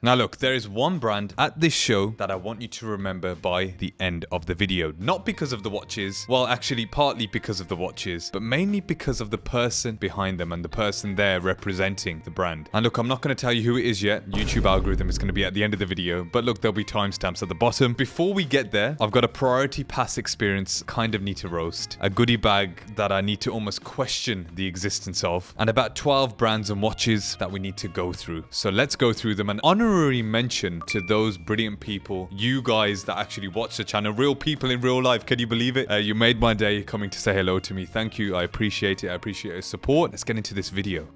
Now look, there is one brand at this show that I want you to remember by the end of the video. Not because of the watches, well actually partly because of the watches, but mainly because of the person behind them and the person there representing the brand. And look, I'm not going to tell you who it is yet. YouTube algorithm is going to be at the end of the video, but look, there'll be timestamps at the bottom. Before we get there, I've got a priority pass experience kind of need to roast, a goodie bag that I need to almost question the existence of, and about 12 brands and watches that we need to go through. So let's go through them. An honorary mention to those brilliant people, you guys that actually watch the channel, real people in real life. Can you believe it? You made my day coming to say hello to me. Thank you. I appreciate it. I appreciate your support. Let's get into this video.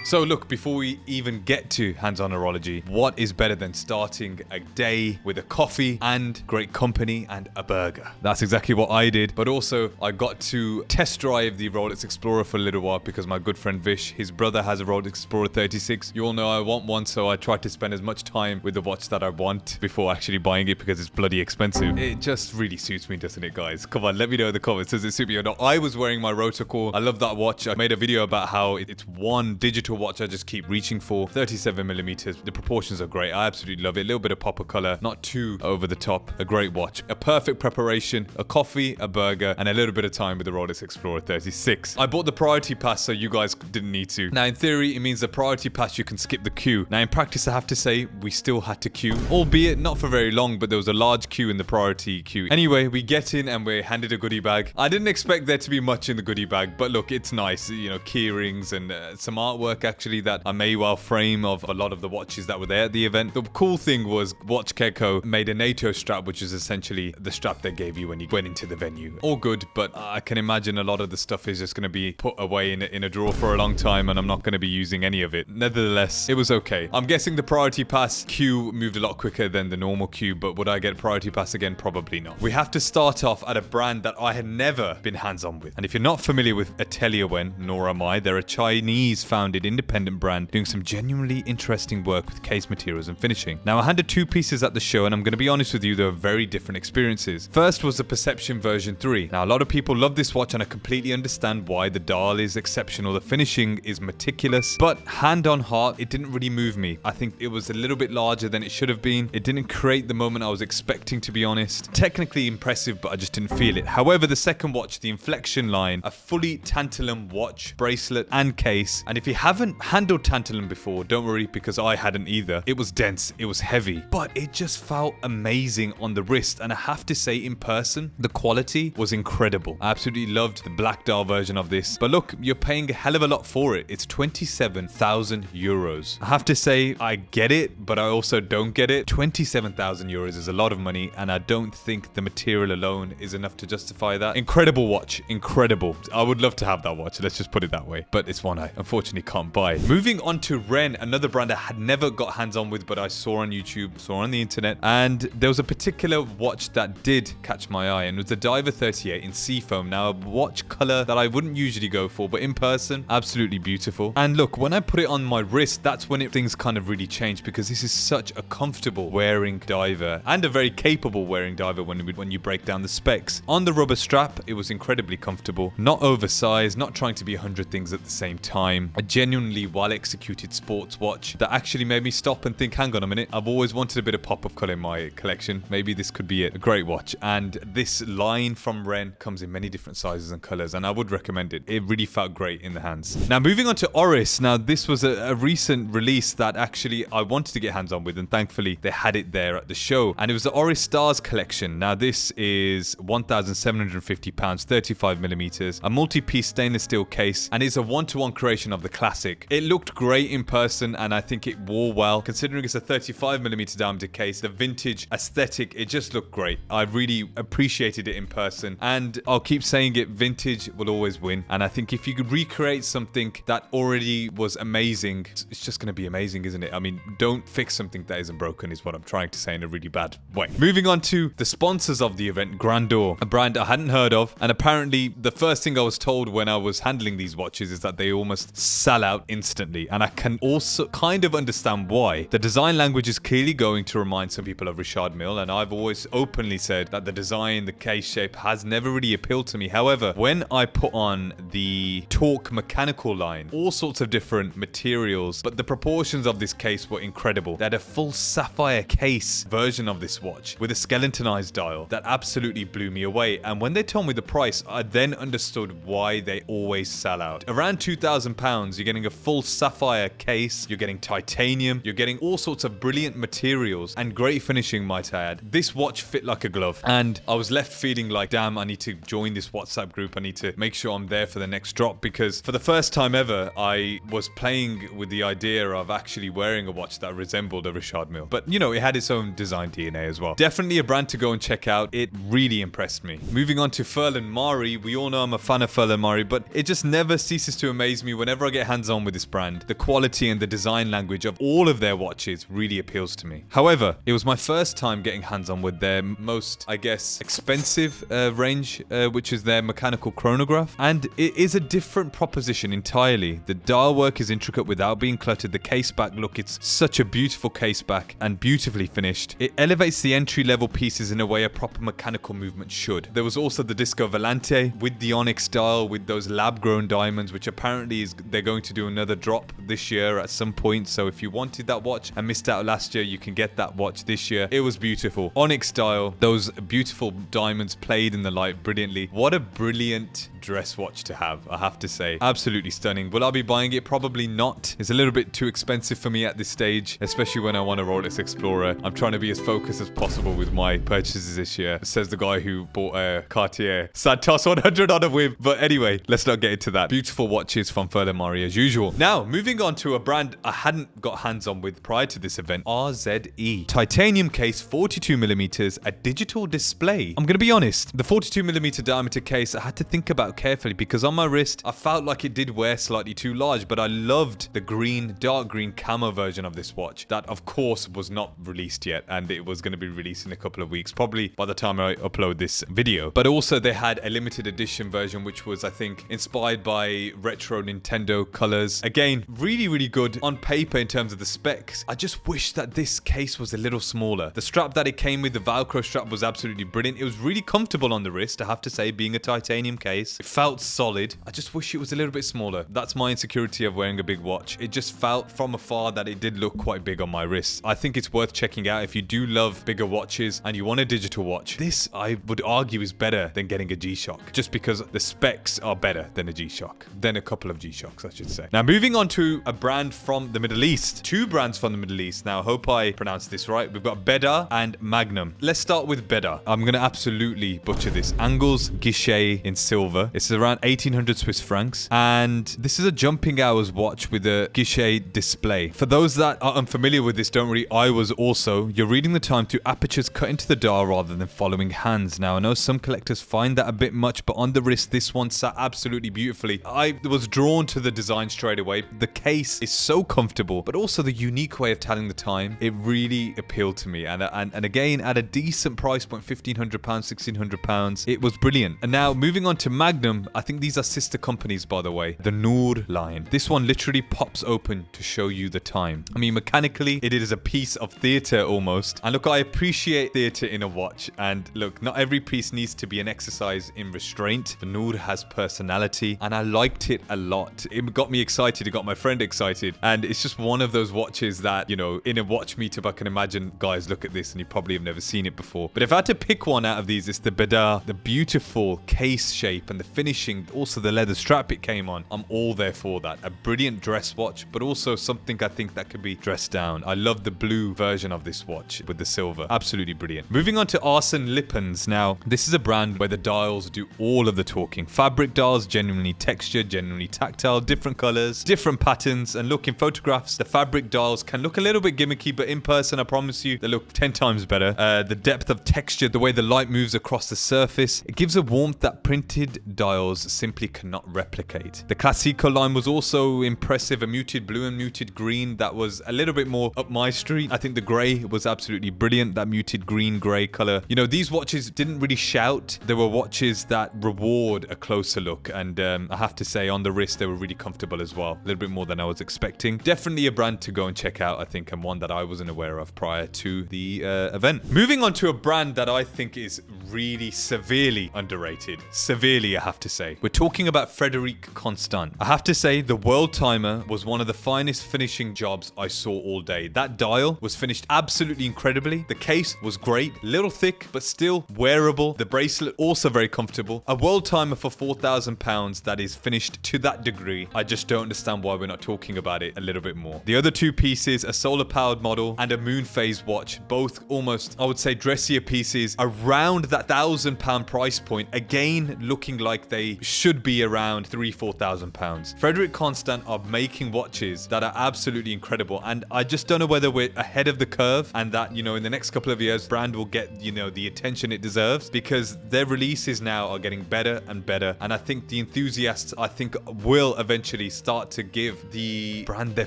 So look, before we even get to hands-on horology, what is better than starting a day with a coffee and great company and a burger? That's exactly what I did. But also, I got to test drive the Rolex Explorer for a little while because my good friend Vish, his brother has a Rolex Explorer 36. You all know I want one, so I tried to spend as much time with the watch that I want before actually buying it because it's bloody expensive. It just really suits me, doesn't it, guys? Come on, let me know in the comments. Does it suit me or not? I was wearing my Rotocore. I love that watch. I made a video about how it's one digital watch I just keep reaching for. 37mm. The proportions are great. I absolutely love it. A little bit of pop of color, not too over the top. A great watch. A perfect preparation. A coffee, a burger, and a little bit of time with the Rolex Explorer 36. I bought the priority pass so you guys didn't need to. Now in theory, it means the priority pass you can skip the queue. Now in practice, I have to say we still had to queue, albeit not for very long, but there was a large queue in the priority queue. Anyway, we get in and we're handed a goodie bag. I didn't expect there to be much in the goodie bag, but look, it's nice. You know, keyrings and some artwork actually that I may well frame of a lot of the watches that were there at the event. The cool thing was Watch Keko made a NATO strap, which is essentially the strap they gave you when you went into the venue. All good, but I can imagine a lot of the stuff is just going to be put away in a drawer for a long time and I'm not going to be using any of it. Nevertheless, it was okay. I'm guessing the priority pass queue moved a lot quicker than the normal queue, but would I get priority pass again? Probably not. We have to start off at a brand that I had never been hands-on with. And if you're not familiar with Atelier Wen, nor am I, they're a Chinese-founded independent brand doing some genuinely interesting work with case materials and finishing. Now, I handed two pieces at the show, and I'm going to be honest with you, they were very different experiences. First was the Perception version 3. Now, a lot of people love this watch, and I completely understand why. The dial is exceptional, the finishing is meticulous, but hand on heart, it didn't really move me. I think it was a little bit larger than it should have been. It didn't create the moment I was expecting, to be honest. Technically impressive, but I just didn't feel it. However, the second watch, the Inflection line, a fully tantalum watch, bracelet, and case. And if you haven't handled tantalum before, don't worry, because I hadn't either. It was dense, it was heavy, but it just felt amazing on the wrist. And I have to say, in person, the quality was incredible. I absolutely loved the black dial version of this. But look, you're paying a hell of a lot for it. It's 27,000 euros. I have to say, I get it, but I also don't get it. 27,000 euros is a lot of money, and I don't think the material alone is enough to justify that. Incredible watch, incredible. I would love to have that watch, let's just put it that way, but it's one I unfortunately can't buy. Moving on to Wren, another brand I had never got hands-on with, but I saw on YouTube, saw on the internet, and there was a particular watch that did catch my eye, and it was the Diver 38 in Seafoam. Now, a watch color that I wouldn't usually go for, but in person, absolutely beautiful. And look, when I put it on my wrist, that's when things kind of really changed, because this is such a comfortable wearing diver, and a very capable wearing diver when you break down the specs. On the rubber strap, it was incredibly comfortable, not oversized, not trying to be 100 things at the same time. A genuinely well-executed sports watch that actually made me stop and think, hang on a minute, I've always wanted a bit of pop of color in my collection. Maybe this could be it. A great watch. And this line from Wren comes in many different sizes and colors, and I would recommend it. It really felt great in the hands. Now, moving on to Oris. Now, this was a recent release that actually I wanted to get hands on with, and thankfully they had it there at the show. And it was the Oris Stars collection. Now, this is £1,750, 35mm, a multi-piece stainless steel case, and it's a one-to-one creation of the classic. It looked great in person, and I think it wore well. Considering it's a 35mm diameter case, the vintage aesthetic, it just looked great. I really appreciated it in person, and I'll keep saying it, vintage will always win. And I think if you could recreate something that already was amazing, it's just going to be amazing, isn't it? I mean, don't fix something that isn't broken is what I'm trying to say in a really bad way. Moving on to the sponsors of the event, Grandeur, a brand I hadn't heard of, and apparently the first thing I was told when I was handling these watches is that they almost sell out out instantly, and I can also kind of understand why. The design language is clearly going to remind some people of Richard Mille, and I've always openly said that the design, the case shape has never really appealed to me. However, when I put on the Torque mechanical line, all sorts of different materials, but the proportions of this case were incredible. They had a full sapphire case version of this watch with a skeletonized dial that absolutely blew me away. And when they told me the price, I then understood why they always sell out. Around £2,000, you're getting a full sapphire case, you're getting titanium, you're getting all sorts of brilliant materials and great finishing, might I add. This watch fit like a glove, and I was left feeling like, damn, I need to join this WhatsApp group. I need to make sure I'm there for the next drop, because for the first time ever, I was playing with the idea of actually wearing a watch that resembled a Richard Mille. But, you know, it had its own design DNA as well. Definitely a brand to go and check out. It really impressed me. Moving on to Furlan Marri. We all know I'm a fan of Furlan Marri, but it just never ceases to amaze me whenever I get hands-on with this brand. The quality and the design language of all of their watches really appeals to me. However, it was my first time getting hands-on with their most, I guess, expensive range, which is their mechanical chronograph. And it is a different proposition entirely. The dial work is intricate without being cluttered. The case back, look, it's such a beautiful case back and beautifully finished. It elevates the entry-level pieces in a way a proper mechanical movement should. There was also the Disco Volante with the onyx dial with those lab-grown diamonds, which apparently they're going to do another drop this year at some point. So if you wanted that watch and missed out last year, you can get that watch this year. It was beautiful. Onyx dial, those beautiful diamonds played in the light brilliantly. What a brilliant dress watch to have, I have to say. Absolutely stunning. Will I be buying it? Probably not. It's a little bit too expensive for me at this stage, especially when I want a Rolex Explorer. I'm trying to be as focused as possible with my purchases this year, says the guy who bought a Cartier Santos 100 on a whim. But anyway, let's not get into that. Beautiful watches from Furlan Marri as usual. Now, moving on to a brand I hadn't got hands on with prior to this event, RZE. Titanium case, 42mm, a digital display. I'm going to be honest, the 42mm diameter case I had to think about carefully, because on my wrist I felt like it did wear slightly too large, but I loved the green, dark green camo version of this watch that of course was not released yet, and it was going to be released in a couple of weeks, probably by the time I upload this video. But also they had a limited edition version which was, I think, inspired by retro Nintendo colors. Again, really good on paper in terms of the specs. I just wish that this case was a little smaller. The strap that it came with, the Velcro strap, was absolutely brilliant. It was really comfortable on the wrist, I have to say, being a titanium case. It felt solid. I just wish it was a little bit smaller. That's my insecurity of wearing a big watch. It just felt from afar that it did look quite big on my wrist. I think it's worth checking out if you do love bigger watches and you want a digital watch. This, I would argue, is better than getting a G-Shock, just because the specs are better than a G-Shock, than a couple of G-Shocks, I should say. Now, moving on to a brand from the Middle East. Two brands from the Middle East. Now, I hope I pronounced this right. We've got Bedaa and Maghnam. Let's start with Bedaa. I'm going to absolutely butcher this. Angles Guichet in silver. It's around 1800 Swiss francs. And this is a jumping hours watch with a Guichet display. For those that are unfamiliar with this, don't worry, I was also. You're reading the time through apertures cut into the dial rather than following hands. Now, I know some collectors find that a bit much, but on the wrist, this one sat absolutely beautifully. I was drawn to the design straight away. The case is so comfortable, but also the unique way of telling the time. It really appealed to me. And again, at a decent price point, £1,500, £1,600, it was brilliant. And now, moving on to Maghnam, I think these are sister companies, by the way. The Noor line. This one literally pops open to show you the time. I mean, mechanically, it is a piece of theatre almost. And look, I appreciate theatre in a watch. And look, not every piece needs to be an exercise in restraint. The Noor has personality, and I liked it a lot. It got me excited. It got my friend excited. And it's just one of those watches that, you know, in a watch meetup, I can imagine guys look at this and you probably have never seen it before. But if I had to pick one out of these, it's the Bedaa. The beautiful case shape and the finishing, also the leather strap it came on. I'm all there for that. A brilliant dress watch, but also something I think that could be dressed down. I love the blue version of this watch with the silver. Absolutely brilliant. Moving on to Arsène Lippens. Now, this is a brand where the dials do all of the talking. Fabric dials, genuinely textured, genuinely tactile, different colors, different patterns. And look, in photographs, the fabric dials can look a little bit gimmicky, but in person, I promise you, they look 10 times better. The depth of texture, the way the light moves across the surface, it gives a warmth that printed dials simply cannot replicate. The Classico line was also impressive. A muted blue and muted green that was a little bit more up my street. I think the grey was absolutely brilliant. That muted green grey color. You know, these watches didn't really shout. They were watches that reward a closer look. And I have to say, on the wrist, they were really comfortable as well. A little bit more than I was expecting. Definitely a brand to go and check out, I think, and one that I wasn't aware of prior to the event. Moving on to a brand that I think is really severely underrated. Severely, I have to say. We're talking about Frédérique Constant. I have to say, the World Timer was one of the finest finishing jobs I saw all day. That dial was finished absolutely incredibly. The case was great, little thick, but still wearable. The bracelet also very comfortable. A World Timer for £4,000 that is finished to that degree. I just don't understand why we're not talking about it a little bit more. The other two pieces, a solar powered model and a moon phase watch, both almost, I would say, dressier pieces around that £1,000 price point. Again, looking like they should be around £3,000-4,000. Frédérique Constant are making watches that are absolutely incredible, and I just don't know whether we're ahead of the curve and that, you know, in the next couple of years, brand will get, you know, the attention it deserves, because their releases now are getting better and better, and I think the enthusiasts, I think, will eventually start to give the brand their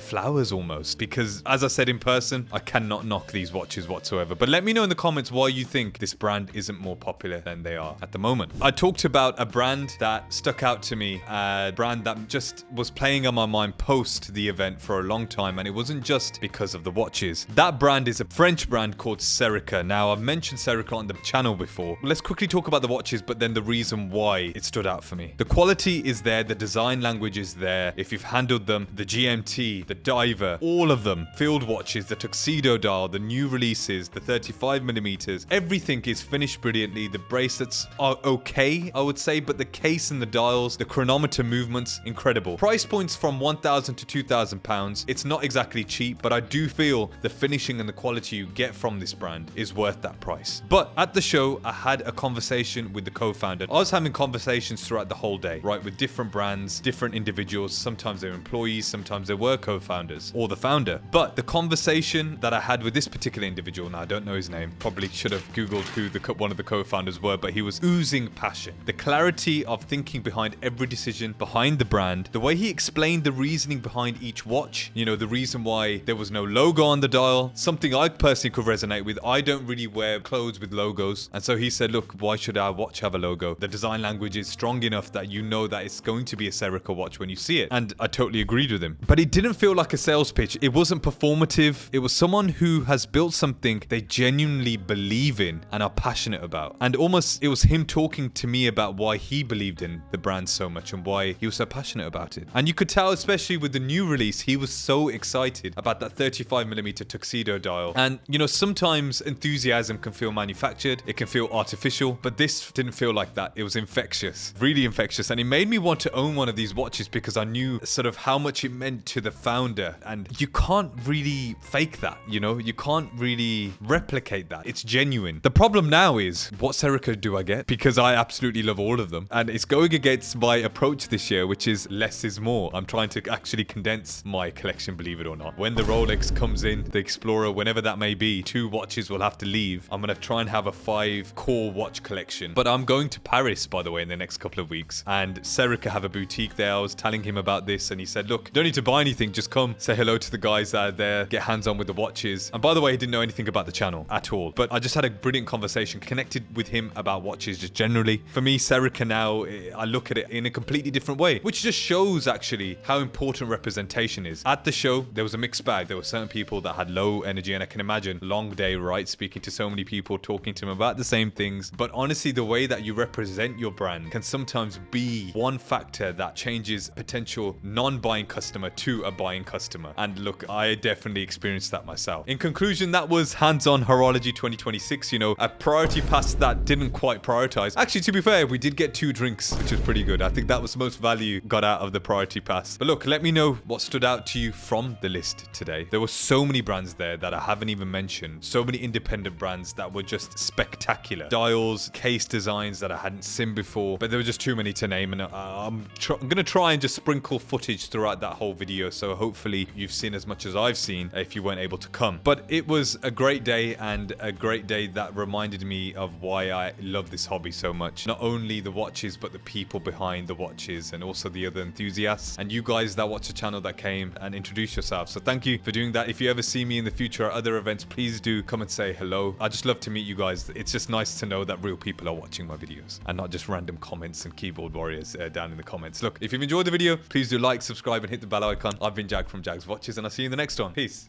flowers almost, because as I said in person, I cannot knock these watches whatsoever. But let me know in the comments why you think this brand isn't more popular than they are at the moment. I talked about a brand that stuck out to me, a brand that just was playing on my mind post the event for a long time, and it wasn't just because of the watches. That brand is a French brand called Serica. Now, I've mentioned Serica on the channel before. Let's quickly talk about the watches, but then the reason why it stood out for me. The quality is there, the design language is there. If you've handled them, the GMT, the Diver, all of them, field watches, the tuxedo dial, the new releases, the 35mm, everything is finished brilliantly. The bracelets are okay, I would say, but the case and the dials, the chronometer movements, incredible. Price points from £1,000 to £2,000. It's not exactly cheap, but I do feel the finishing and the quality you get from this brand is worth that price. But at the show, I had a conversation with the co-founder. I was having conversations throughout the whole day, right, with different brands, different individuals. Sometimes they're employees, sometimes they were co-founders or the founder. But the conversation that I had with this particular individual, now I don't know his name, probably should have Googled who one of the co-founders were, but he was oozing passion. The clarity of thinking behind every decision, behind the brand, the way he explained the reasoning behind each watch, you know, the reason why there was no logo on the dial, something I personally could resonate with. I don't really wear clothes with logos, and so he said, look, why should our watch have a logo? The design language is strong enough that you know that it's going to be a Serica watch when you see it, and I totally agreed with him. But it didn't feel like a sales pitch. It wasn't performative. It was someone who has built something they genuinely believe in and are passionate about, and almost it was him talking to me about why he believed in the brand so much and why he was so passionate about it. And you could tell, especially with the new release, he was so excited about that 35mm tuxedo dial. And you know, sometimes enthusiasm can feel manufactured, it can feel artificial, but this didn't feel like that. It was infectious, really infectious, and it made me want to own one of these watches because I knew sort of how much it meant to the founder, and you can't really fake that, you know, you can't really replicate that. It's genuine. The problem now is, what Serica do I get? Because I absolutely love all of them, and it's going against my approach this year, which is less is more. I'm trying to actually condense my collection, believe it or not. When the Rolex comes in, the Explorer, whenever that may be, 2 watches will have to leave. I'm going to try and have a 5 core watch collection. But I'm going to Paris, by the way, in the next couple of weeks, and Serica have a boutique there. I was telling him about this, and he said, look, don't need to buy anything, just come say hello to the guys that are there, get hands-on with the watches. And by the way, he didn't know anything about the channel at all, but I just had a brilliant conversation, connected with him about watches just generally. For me, Serica now, I look at it in a completely different way, which just shows actually how important representation is. At the show, there was a mixed bag. There were certain people that had low energy, and I can imagine, long day, right, speaking to so many people, talking to them about the same things. But honestly, the way that you represent your brand can sometimes be one factor that changes potential non-buying customer to a buying customer. And look, I definitely experienced that myself. In conclusion, that was hands-on Horology 2026. You know, a priority pass that didn't quite prioritize. Actually, to be fair, we did get 2 drinks, which was pretty good. I think that was the most value got out of the priority pass. But look, let me know what stood out to you from the list today. There were so many brands there that I haven't even mentioned. So many independent brands that were just spectacular. Dials, case designs that I hadn't seen before, but there were just too many to name, and I'm going to try and just sprinkle footage throughout that whole video, so hopefully you've seen as much as I've seen if you weren't able to come. But it was a great day, and a great day that reminded me of why I love this hobby so much. Not only the watches, but the people behind the watches, and also the other enthusiasts, and you guys that watch the channel that came and introduced yourself. So thank you for doing that. If you ever see me in the future at other events, please do come and say hello. I just love to meet you guys. It's just nice to know that real people are watching my videos and not just random comments and keyboard warriors down in the comments. Look, if you've enjoyed the video, please Please do like, subscribe, and hit the bell icon. I've been Jag from Jags Watches, and I'll see you in the next one. Peace.